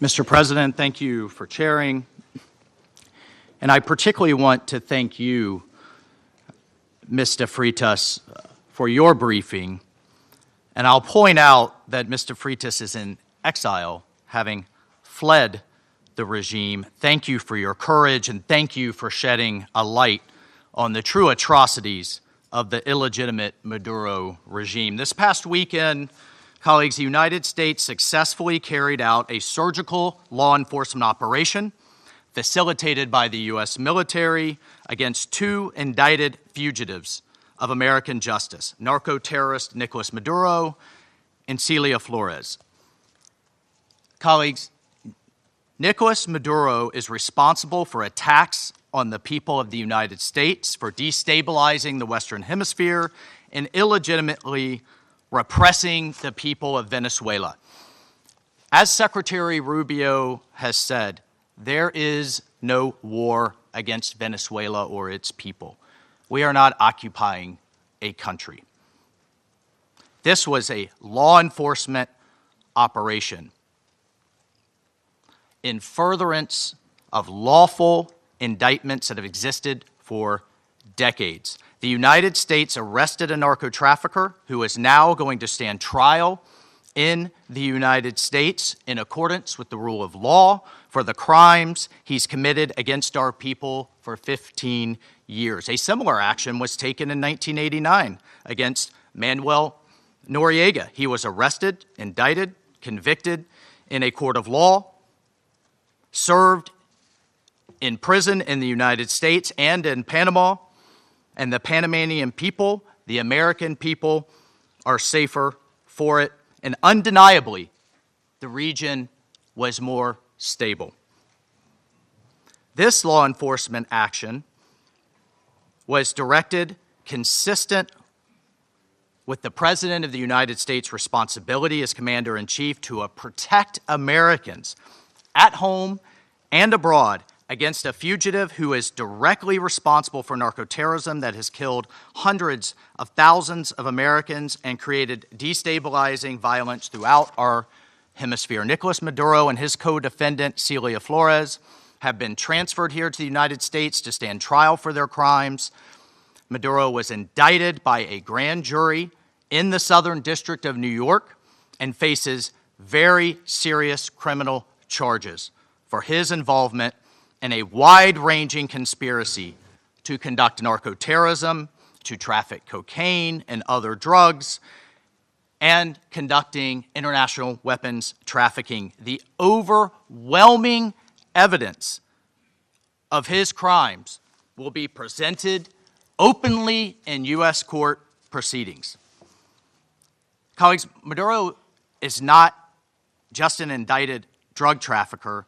Mr. President, thank you for chairing. And I particularly want to thank you, Mr. Freitas, for your briefing. And I'll point out that Mr. Freitas is in exile, having fled the regime. Thank you for your courage, and thank you for shedding a light on the true atrocities of the illegitimate Maduro regime. This past weekend, colleagues, the United States successfully carried out a surgical law enforcement operation facilitated by the U.S. military against two indicted fugitives of American justice, narco-terrorist Nicolas Maduro and Celia Flores. Colleagues, Nicolas Maduro is responsible for attacks on the people of the United States, for destabilizing the Western Hemisphere, and illegitimately repressing the people of Venezuela. As Secretary Rubio has said, there is no war against Venezuela or its people. We are not occupying a country. This was a law enforcement operation in furtherance of lawful indictments that have existed for decades. The United States arrested a narco-trafficker who is now going to stand trial in the United States in accordance with the rule of law for the crimes he's committed against our people for 15 years. A similar action was taken in 1989 against Manuel Noriega. He was arrested, indicted, convicted in a court of law, served in prison in the United States and in Panama, and the Panamanian people, the American people, are safer for it. And undeniably, the region was more stable. This law enforcement action was directed consistent with the President of the United States' responsibility as Commander-in-Chief to protect Americans at home and abroad against a fugitive who is directly responsible for narco-terrorism that has killed hundreds of thousands of Americans and created destabilizing violence throughout our hemisphere. Nicolas Maduro and his co-defendant, Celia Flores, have been transferred here to the United States to stand trial for their crimes. Maduro was indicted by a grand jury in the Southern District of New York and faces very serious criminal charges for his involvement in a wide-ranging conspiracy to conduct narco-terrorism, to traffic cocaine and other drugs, and conducting international weapons trafficking. The overwhelming evidence of his crimes will be presented openly in U.S. court proceedings. Colleagues, Maduro is not just an indicted drug trafficker.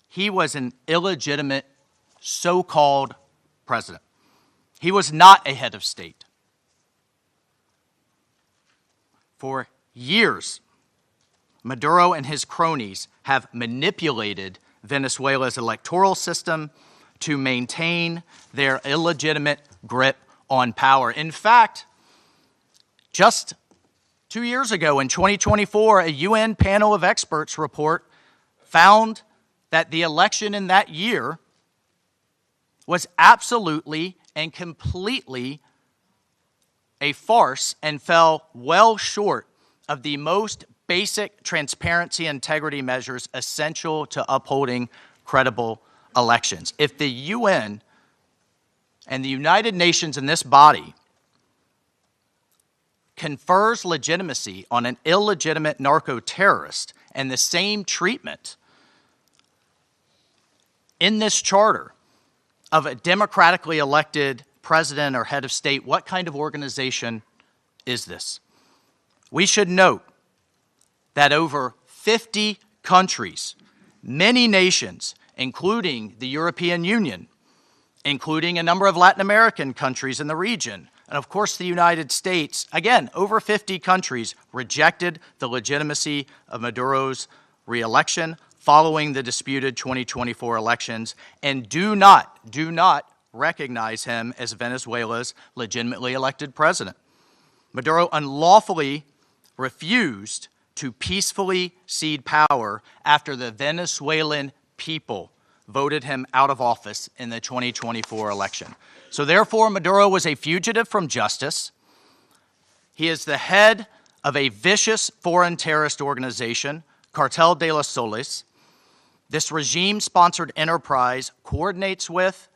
He was an illegitimate so-called president. He was not a head of state. For years, Maduro and his cronies have manipulated Venezuela's electoral system to maintain their illegitimate grip on power. In fact, just 2 years ago in 2024, a UN panel of experts report found that the election in that year was absolutely and completely a farce and fell well short of the most basic transparency and integrity measures essential to upholding credible elections. If the UN and the United Nations in this body confers legitimacy on an illegitimate narco-terrorist and the same treatment in this charter of a democratically elected president or head of state, what kind of organization is this? We should note that over 50 countries, many nations, including the European Union, including a number of Latin American countries in the region, and of course the United States, again, over 50 countries rejected the legitimacy of Maduro's re-election following the disputed 2024 elections and do not recognize him as Venezuela's legitimately elected president. Maduro unlawfully refused to peacefully cede power after the Venezuelan people voted him out of office in the 2024 election. So therefore, Maduro was a fugitive from justice. He is the head of a vicious foreign terrorist organization, Cartel de los Soles. This regime-sponsored enterprise coordinates with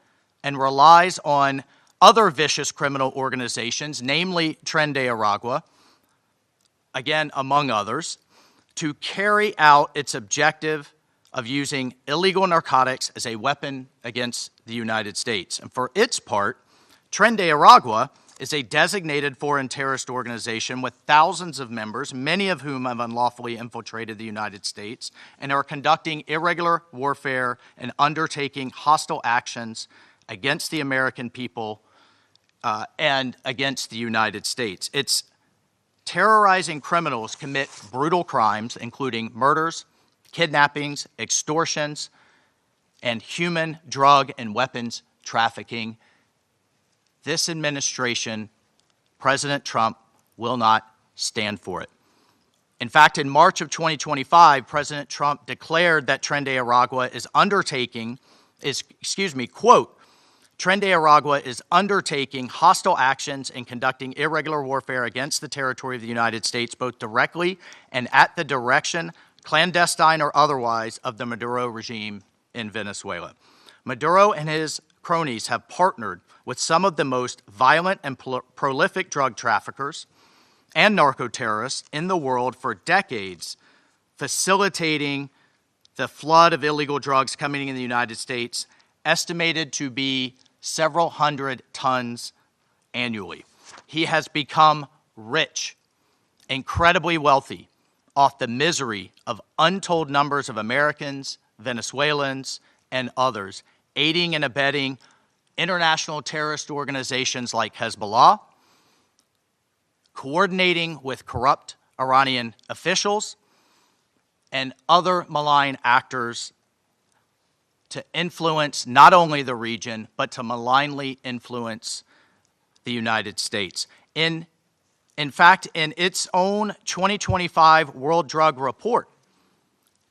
and relies on other vicious criminal organizations, namely Tren de Aragua, again, among others, to carry out its objective of using illegal narcotics as a weapon against the United States. And for its part, Tren de Aragua is a designated foreign terrorist organization with thousands of members, many of whom have unlawfully infiltrated the United States and are conducting irregular warfare and undertaking hostile actions against the American people and against the United States. It's terrorizing criminals commit brutal crimes, including murders, kidnappings, extortions, and human, drug, and weapons trafficking. This administration, President Trump, will not stand for it. In fact, in March of 2025, President Trump declared that Tren de Aragua quote, Tren de Aragua is undertaking hostile actions and conducting irregular warfare against the territory of the United States, both directly and at the direction, clandestine or otherwise, of the Maduro regime in Venezuela. Maduro and his cronies have partnered with some of the most violent and prolific drug traffickers and narco-terrorists in the world for decades, facilitating the flood of illegal drugs coming in the United States, estimated to be several hundred tons annually. He has become rich, incredibly wealthy, off the misery of untold numbers of Americans, Venezuelans, and others, aiding and abetting international terrorist organizations like Hezbollah, coordinating with corrupt Iranian officials and other malign actors to influence not only the region, but to malignly influence the United States. In fact, in its own 2025 World Drug Report,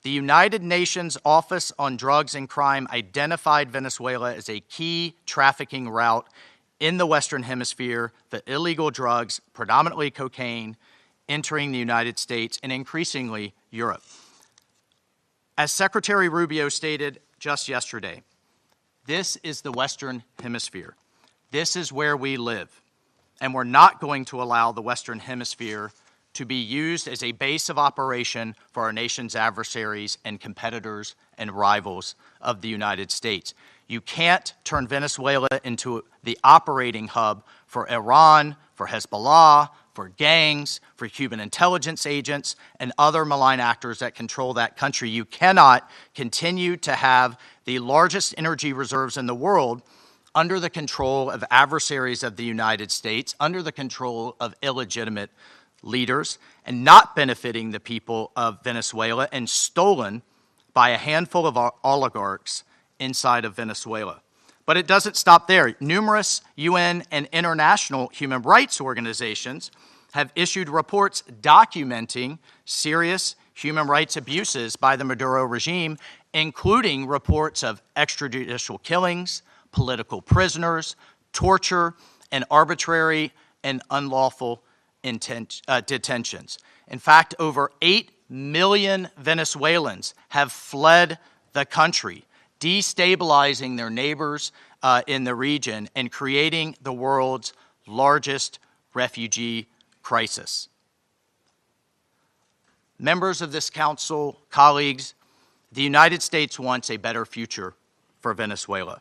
the United Nations Office on Drugs and Crime identified Venezuela as a key trafficking route in the Western Hemisphere for illegal drugs, predominantly cocaine, entering the United States and increasingly Europe. As Secretary Rubio stated just yesterday, this is the Western Hemisphere. This is where we live, and we're not going to allow the Western Hemisphere to be used as a base of operation for our nation's adversaries and competitors and rivals of the United States. You can't turn Venezuela into the operating hub for Iran, for Hezbollah, for gangs, for Cuban intelligence agents, and other malign actors that control that country. You cannot continue to have the largest energy reserves in the world under the control of adversaries of the United States, under the control of illegitimate leaders, and not benefiting the people of Venezuela, and stolen by a handful of oligarchs inside of Venezuela. But it doesn't stop there. Numerous UN and international human rights organizations have issued reports documenting serious human rights abuses by the Maduro regime, including reports of extrajudicial killings, political prisoners, torture, and arbitrary and unlawful detentions. In fact, over 8 million Venezuelans have fled the country, destabilizing their neighbors in the region and creating the world's largest refugee crisis. Members of this council, colleagues, the United States wants a better future for Venezuela.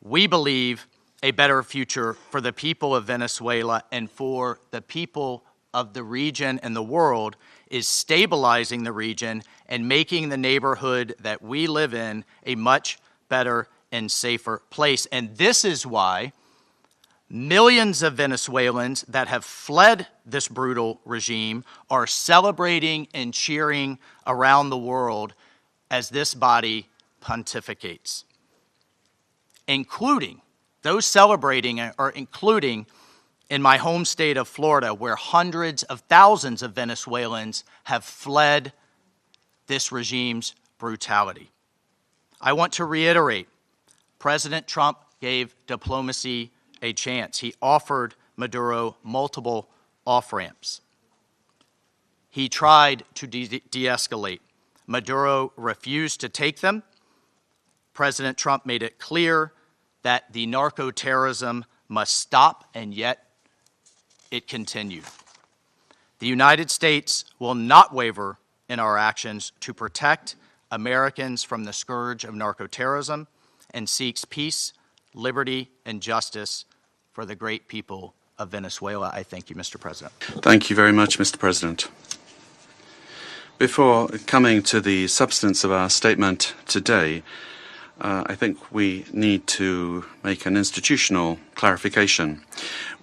We believe a better future for the people of Venezuela and for the people of the region and the world is stabilizing the region and making the neighborhood that we live in a much better and safer place. And this is why millions of Venezuelans that have fled this brutal regime are celebrating and cheering around the world as this body pontificates, including those celebrating are including in my home state of Florida, where hundreds of thousands of Venezuelans have fled this regime's brutality. I want to reiterate, President Trump gave diplomacy a chance. He offered Maduro multiple off-ramps. He tried to de-escalate. Maduro refused to take them. President Trump made it clear that the narco-terrorism must stop, and yet it continued. The United States will not waver in our actions to protect Americans from the scourge of narco-terrorism and seeks peace, liberty, and justice for the great people of Venezuela. I thank you, Mr. President. Thank you very much, Mr. President. Before coming to the substance of our statement today, I think we need to make an institutional clarification.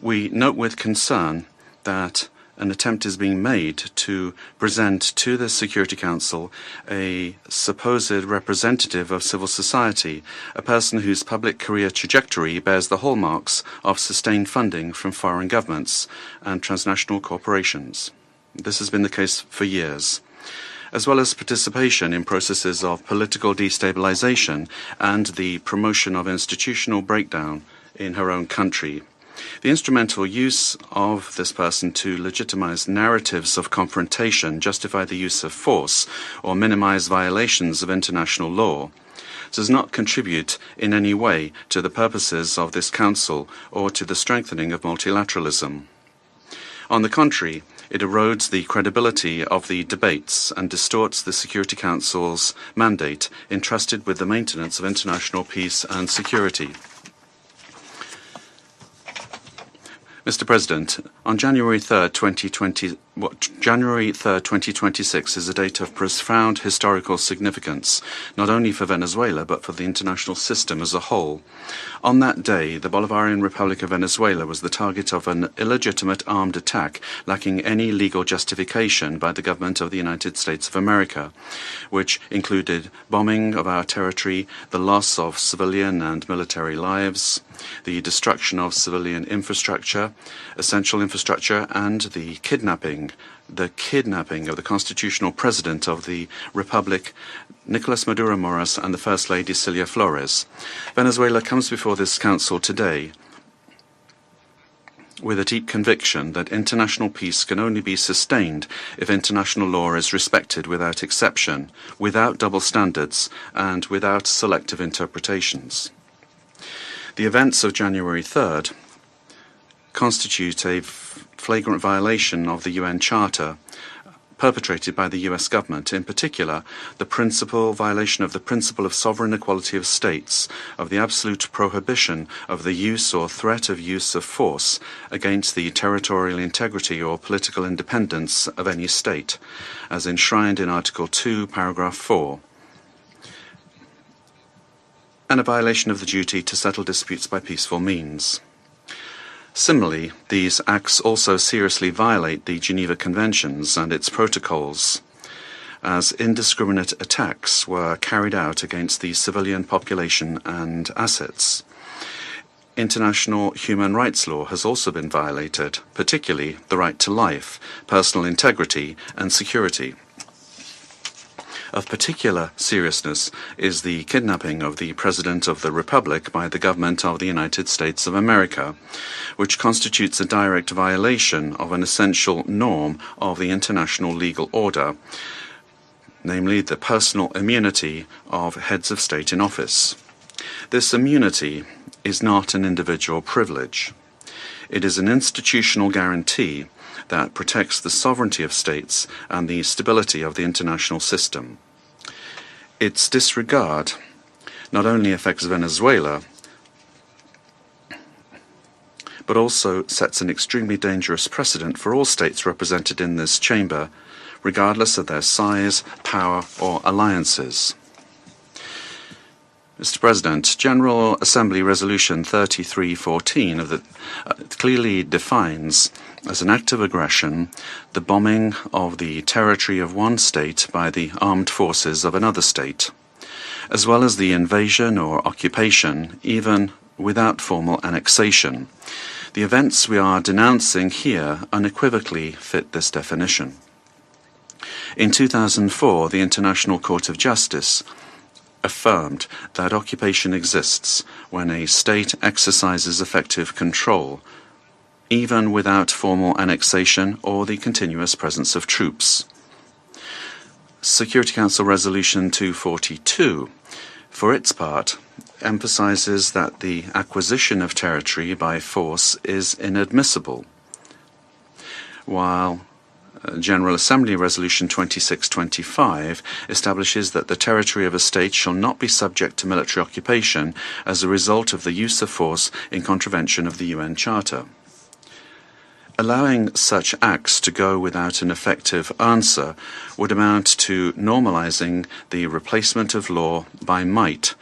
We note with concern that an attempt is being made to present to the Security Council a supposed representative of civil society, a person whose public career trajectory bears the hallmarks of sustained funding from foreign governments and transnational corporations. This has been the case for years, as well as participation in processes of political destabilization and the promotion of institutional breakdown in her own country. The instrumental use of this person to legitimize narratives of confrontation, justify the use of force, or minimize violations of international law does not contribute in any way to the purposes of this Council or to the strengthening of multilateralism. On the contrary, it erodes the credibility of the debates and distorts the Security Council's mandate entrusted with the maintenance of international peace and security. Mr. President, on January 3rd, 2026 is a date of profound historical significance, not only for Venezuela, but for the international system as a whole. On that day, the Bolivarian Republic of Venezuela was the target of an illegitimate armed attack lacking any legal justification by the government of the United States of America, which included bombing of our territory, the loss of civilian and military lives, the destruction of civilian infrastructure, essential infrastructure, and the kidnapping of the constitutional president of the Republic, Nicolas Maduro Moras, and the First Lady, Celia Flores. Venezuela comes before this Council today with a deep conviction that international peace can only be sustained if international law is respected without exception, without double standards, and without selective interpretations. The events of January 3rd constitute a flagrant violation of the UN Charter perpetrated by the US government, in particular the violation of the principle of sovereign equality of states, of the absolute prohibition of the use or threat of use of force against the territorial integrity or political independence of any state, as enshrined in Article 2, Paragraph 4, and a violation of the duty to settle disputes by peaceful means. Similarly, these acts also seriously violate the Geneva Conventions and its protocols, as indiscriminate attacks were carried out against the civilian population and assets. International human rights law has also been violated, particularly the right to life, personal integrity, and security. Of particular seriousness is the kidnapping of the President of the Republic by the government of the United States of America, which constitutes a direct violation of an essential norm of the international legal order, namely the personal immunity of heads of state in office. This immunity is not an individual privilege. It is an institutional guarantee that protects the sovereignty of states and the stability of the international system. Its disregard not only affects Venezuela, but also sets an extremely dangerous precedent for all states represented in this chamber, regardless of their size, power, or alliances. Mr. President, General Assembly Resolution 3314 clearly defines as an act of aggression the bombing of the territory of one state by the armed forces of another state, as well as the invasion or occupation, even without formal annexation. The events we are denouncing here unequivocally fit this definition. In 2004, the International Court of Justice affirmed that occupation exists when a state exercises effective control, even without formal annexation or the continuous presence of troops. Security Council Resolution 242, for its part, emphasizes that the acquisition of territory by force is inadmissible, while General Assembly Resolution 2625 establishes that the territory of a state shall not be subject to military occupation as a result of the use of force in contravention of the UN Charter. Allowing such acts to go without an effective answer would amount to normalizing the replacement of law by might,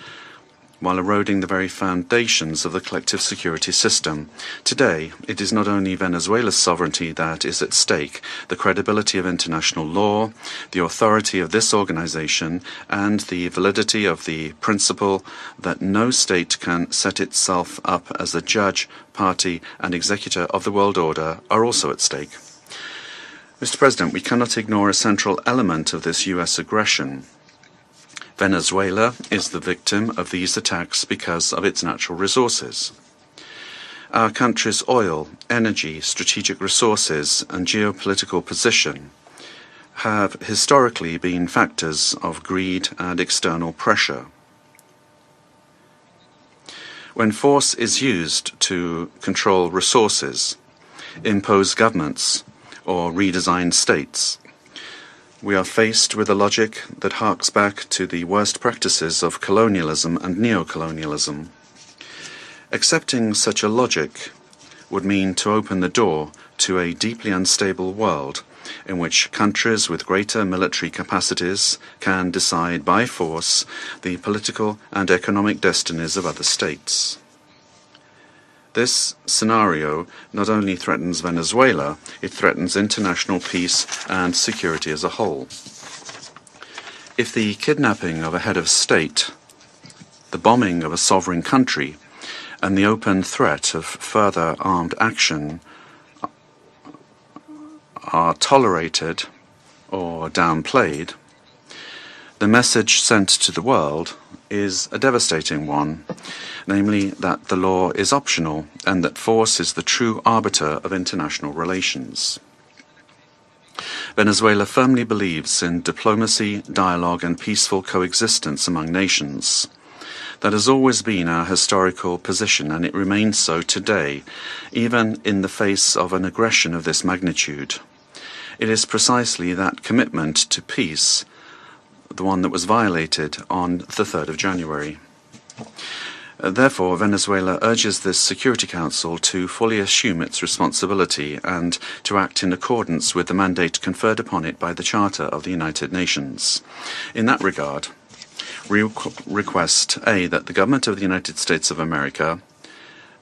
while eroding the very foundations of the collective security system. Today, it is not only Venezuela's sovereignty that is at stake, the credibility of international law, the authority of this organization, and the validity of the principle that no state can set itself up as a judge, party, and executor of the world order are also at stake. Mr. President, we cannot ignore a central element of this U.S. aggression. Venezuela is the victim of these attacks because of its natural resources. Our country's oil, energy, strategic resources, and geopolitical position have historically been factors of greed and external pressure. When force is used to control resources, impose governments, or redesign states, we are faced with a logic that harks back to the worst practices of colonialism and neocolonialism. Accepting such a logic would mean to open the door to a deeply unstable world in which countries with greater military capacities can decide by force the political and economic destinies of other states. This scenario not only threatens Venezuela, it threatens international peace and security as a whole. If the kidnapping of a head of state, the bombing of a sovereign country, and the open threat of further armed action are tolerated or downplayed, the message sent to the world is a devastating one, namely that the law is optional and that force is the true arbiter of international relations. Venezuela firmly believes in diplomacy, dialogue, and peaceful coexistence among nations. That has always been our historical position, and it remains so today, even in the face of an aggression of this magnitude. It is precisely that commitment to peace, the one that was violated on the 3rd of January. Therefore, Venezuela urges this Security Council to fully assume its responsibility and to act in accordance with the mandate conferred upon it by the Charter of the United Nations. In that regard, we request, A, that the government of the United States of America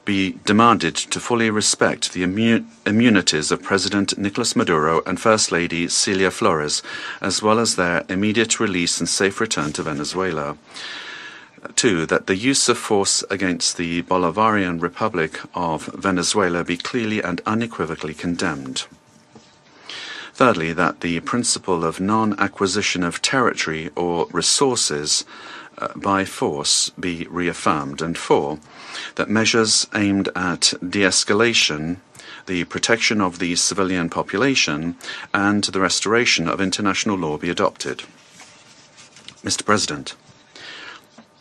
be demanded to fully respect the immunities of President Nicolas Maduro and First Lady Celia Flores, as well as their immediate release and safe return to Venezuela. 2, that the use of force against the Bolivarian Republic of Venezuela be clearly and unequivocally condemned. Thirdly, that the principle of non-acquisition of territory or resources by force be reaffirmed. And 4, that measures aimed at de-escalation, the protection of the civilian population, and the restoration of international law be adopted. Mr. President,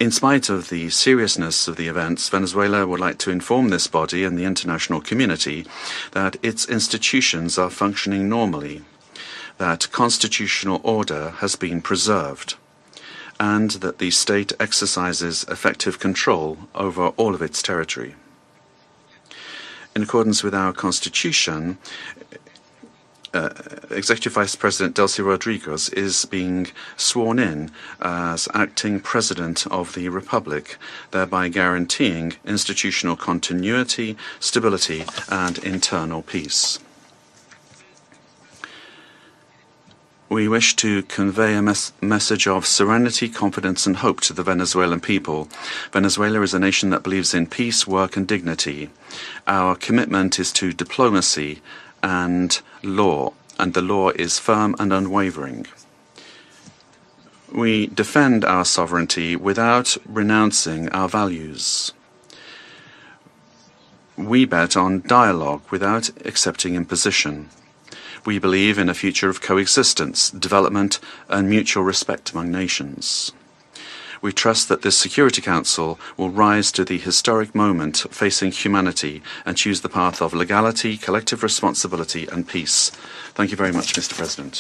in spite of the seriousness of the events, Venezuela would like to inform this body and the international community that its institutions are functioning normally, that constitutional order has been preserved, and that the state exercises effective control over all of its territory. In accordance with our Constitution, Executive Vice President Delcy Rodriguez is being sworn in as acting President of the Republic, thereby guaranteeing institutional continuity, stability, and internal peace. We wish to convey a message of serenity, confidence and hope to the Venezuelan people. Venezuela is a nation that believes in peace, work and dignity. Our commitment is to diplomacy and law, and the law is firm and unwavering. We defend our sovereignty without renouncing our values. We bet on dialogue without accepting imposition. We believe in a future of coexistence, development, and mutual respect among nations. We trust that this Security Council will rise to the historic moment facing humanity and choose the path of legality, collective responsibility, and peace. Thank you very much, Mr. President.